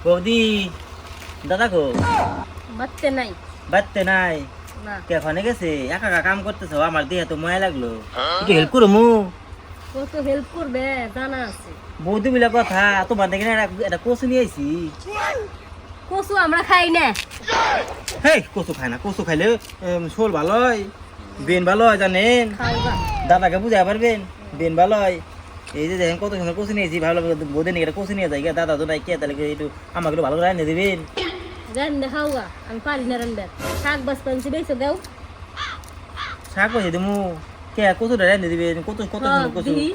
বৌদি দাদা গো বাড়তে নাই বাড়তে নাই না কেখানে গেছে একা একা কাম করতেছ আমার দেহে তো ময়া লাগলো একটু হেল্প করো মু কত হেল্প করবে জানা আছে বৌদি বলে কথা তোমার দেখে একটা কচু নিয়ে আইছি কচু আমরা খাই না হেই কচু খায় না কচু খাইলে শোল ভালো হয় বেন ভালো হয় জানেন খাও গা দাদাকে বুঝাই পারবেন বেন ভালো হয় এই যে দেখেন কত সুন্দর কচু নিয়েছি ভালো বৌদি নিয়ে কচু নিয়ে যাই দাদা তো নাই কে তাহলে একটু আমাকে একটু ভালো করে এনে দেবেন রান্না খাও গা আমি পারি না রান্না শাক বাস পাঞ্চি বেঁচে দাও শাক পয়সা দিমু কে কচুটা এনে দিবেন কত কত সুন্দর কচু দিহি।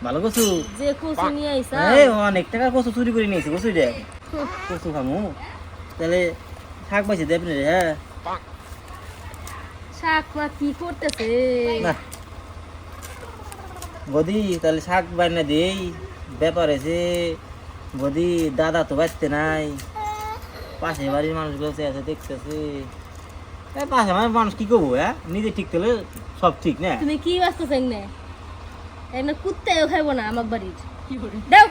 ভালো কচু যে কচু নিয়ে আইসা এই অনেক টাকা কচু চুরি করে নিয়েছি কচু রে কচু খামু তাহলে শাক পয়সা দেবেন রে হ্যাঁ শাক মা কি করতেছে না বদি তাহলে শাক বানিয়ে দেই ব্যাপার আছে বদি দাদা তো বাঁচতে নাই পাশে বাড়ির মানুষগুলো আছে দেখতেছে পাশে বাড়ির মানুষ কি করবো হ্যাঁ নিজে ঠিক করলে সব ঠিক না তুমি কি ব্যস্ত চাই না একটা কুত্তাও খাইবো না আমার বাড়ির দাও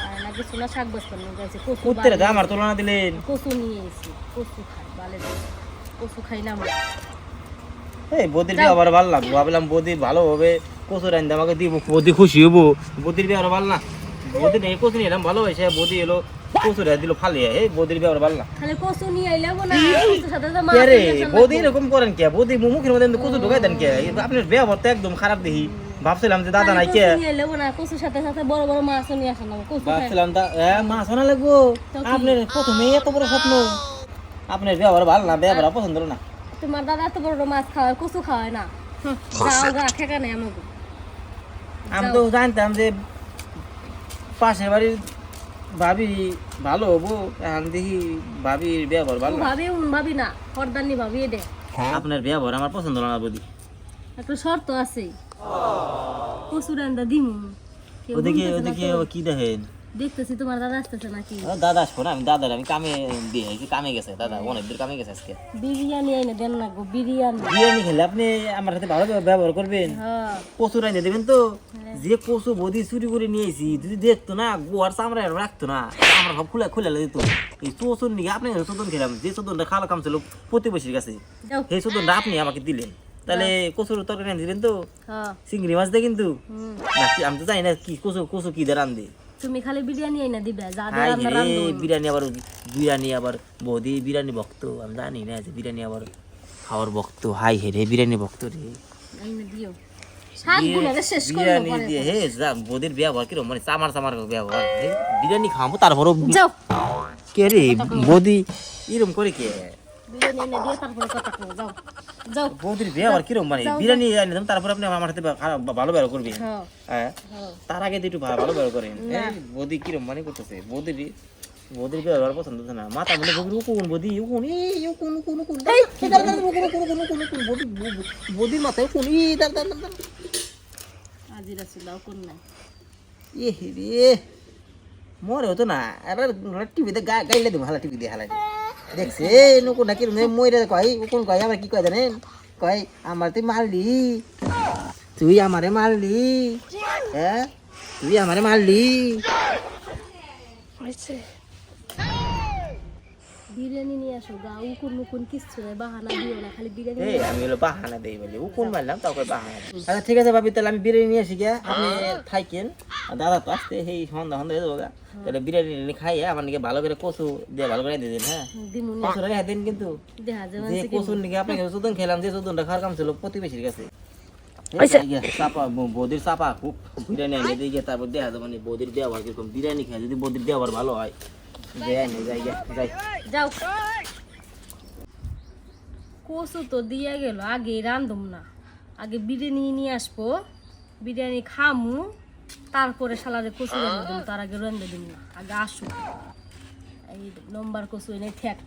আর নাকি সোনা শাক বাস করলাম গেছে কচু উত্তরে আমার তুলনা দিলেন কচু নিয়ে এসেছি কচু খাই বালে কচু খাই না আমরা এই বদির বিয়ে আবার ভালো লাগবো ভাবলাম বদি ভালো হবে কচু রান্ধে আমাকে দিব বদি খুশি হবো বদির বিয়ে আরো ভালো না বদি নেই কচু নিয়ে এলাম ভালো হয়েছে বদি এলো কচু রে দিল ফালিয়ে এই বদির বিয়ে আরো ভালো না খালি কচু নিয়ে আইলাম না কচুর সাথে তো মাছ কে রে নিয়ে আসা বদি লাগবে। এরকম করেন কে বদি মুখের মধ্যে কচু ঢুকাই দেন কে আপনার ব্যবহার তো একদম খারাপ দেখি ভাবছিলাম যে দাদা নাই খালি কে কচু নিয়ে আইলাম না কচুর সাথে সাথে বড় বড় মাছও নিয়ে আসা লাগবে কচু খাই ভাবছিলাম মাছ আনা লাগবো তো কি? আপনার প্রথমে এত বড় স্বপ্ন আপনার ব্যবহার ভালো না ব্যবহার পছন্দ হলো না তোমার দাদা তো বড় বড় মাছ খাওয়ায় কচু খাওয়ায় না যাও গা খেকা নেই আমাকে আমি তো জানতাম যে পাশের বাড়ির ভাবি ভালো হবো এখন দেখি ভাবির ব্যবহার ভালো না ভাবি না হরদানি ভাবি দে আপনার ব্যবহার আমার পছন্দ হলো না বদি একটা শর্ত আছে কচু রান্দা দিমু কেউ ওদিকে শুনতেছে না ওদিকে তো? কি দেখেন দেখতেছি তোমার দাদা আসতেছে নাকি দাদা আসবো না আমি কামে দিয়ে কামে গেছে দাদা অনেক দূর কামে গেছে আজকে বিরিয়ানি আইনে দেন না গো বিরিয়ানি বিরিয়ানি খেলে আপনি আমার সাথে ভালো ব্যবহার করবেন হ্যাঁ কচু রাইনে দেবেন তো যে কচু বদি চুরি করে নিয়েছি যদি দেখতো না গোয়ার চামড়া রাখতো না আমরা সব খুলে খুলে দিত এই চোচুর নিয়ে আপনি চোদন খেলাম যে চোদনটা খাওয়া কাম ছিল প্রতিবেশীর কাছে যাও সেই চোদনটা আপনি আমাকে দিলেন তাহলে কচুর তরকারি এনে দিলেন তো হ্যাঁ চিংড়ি মাছ দিয়ে কিন্তু হুম। আমি তো জানি না কি কচু কচু কি দিয়ে রান্ধে তুমি খালি বিরিয়ানি আইনা দিবে যা হাই দিয়ে রে, রান্না বিরিয়ানি আবার বৌদি বিরিয়ানি ভক্ত আমি জানি না যে বিরিয়ানি আবার খাওয়ার ভক্ত হাই হে রে বিরিয়ানি ভক্ত রে আইনা দিও শাক গুলো শেষ করব বিরিয়ানি পরে দিয়ে হে বৌদির ব্যবহার কিরকম মানে চামার চামার ব্যবহার হে, বিরিয়ানি খাবো তারপরও যাও কে রে বৌদি এরকম করে কে বিরিয়ানি আইনা দিয়ে তারপরে কথা কও যাও যাও বৌদির ব্যবহার কিরকম মানে বিরিয়ানি এনে দিলাম তারপর আপনি আমার সাথে ভালো ব্যবহার করবেন হ্যাঁ হ্যাঁ হ্যাঁ তার আগে তো একটু ভালো ব্যবহার করেন এই বৌদি কিরম মানে করতেছে বৌদির ব্যবহার পছন্দ হচ্ছে না মাথা বলে বৌদির উকুন বৌদি উকুন এই উকুন উকুন উকুন বৌদির মাথায় উকুন ই দাঁড় দাঁড় দাঁড় আজিরা ছিল কোন নাই এ রে মরে হতো না এবার টিভিতে গাইলে দেবো হালা টিভি দিয়ে হালা দেখছে নুকুন না কিরম মরে কয় উকুন কয় আমার কি কয় জানেন কয় আমার তুই মারলি তুই আমারে মারলি হ্যাঁ তুই আমারে মারলি বিরিয়ানি নিয়ে আসো গা উকুন মুকুন কিচ্ছু নাই বাহানা দিও না খালি বিরিয়ানি এই আমি হলো বাহানা দেই বলি উকুন মারলাম তারপর বাহানা দেই। আচ্ছা ঠিক আছে ভাবি তাহলে আমি বিরিয়ানি নিয়ে আসি গিয়া আপনি থাকেন আর দাদা তো আসতে সেই সন্ধ্যা হয়ে যাবো গা তাহলে বিরিয়ানি খাইয়ে আমার নাকি ভালো করে কচু দিয়ে ভালো করে দিয়ে দিন হ্যাঁ দিমুনি কচুটা রেখে দিন কিন্তু দেখা যাবে যে কচুর নাকি আপনাকে চোদন খেলাম যে চোদনটা খাওয়ার কাম ছিল প্রতিবেশীর কাছে চাপা বৌদির চাপা খুব বিরিয়ানি এনে দিয়ে গিয়ে তারপর দেখা যাবে মানে বৌদির ব্যবহার কিরকম বিরিয়ানি খাই যদি বৌদির ব্যবহার ভালো হয় যাই যাই যাও কচু তো দিয়ে গেল আগে রান্ধুম না আগে বিরিয়ানি নিয়ে আসবো বিরিয়ানি খামু তারপরে সালাদে কচু রান্ধে দিন তার আগে রান্ধে দিন না আগে আসো এই নম্বর কচু এনে ঠেক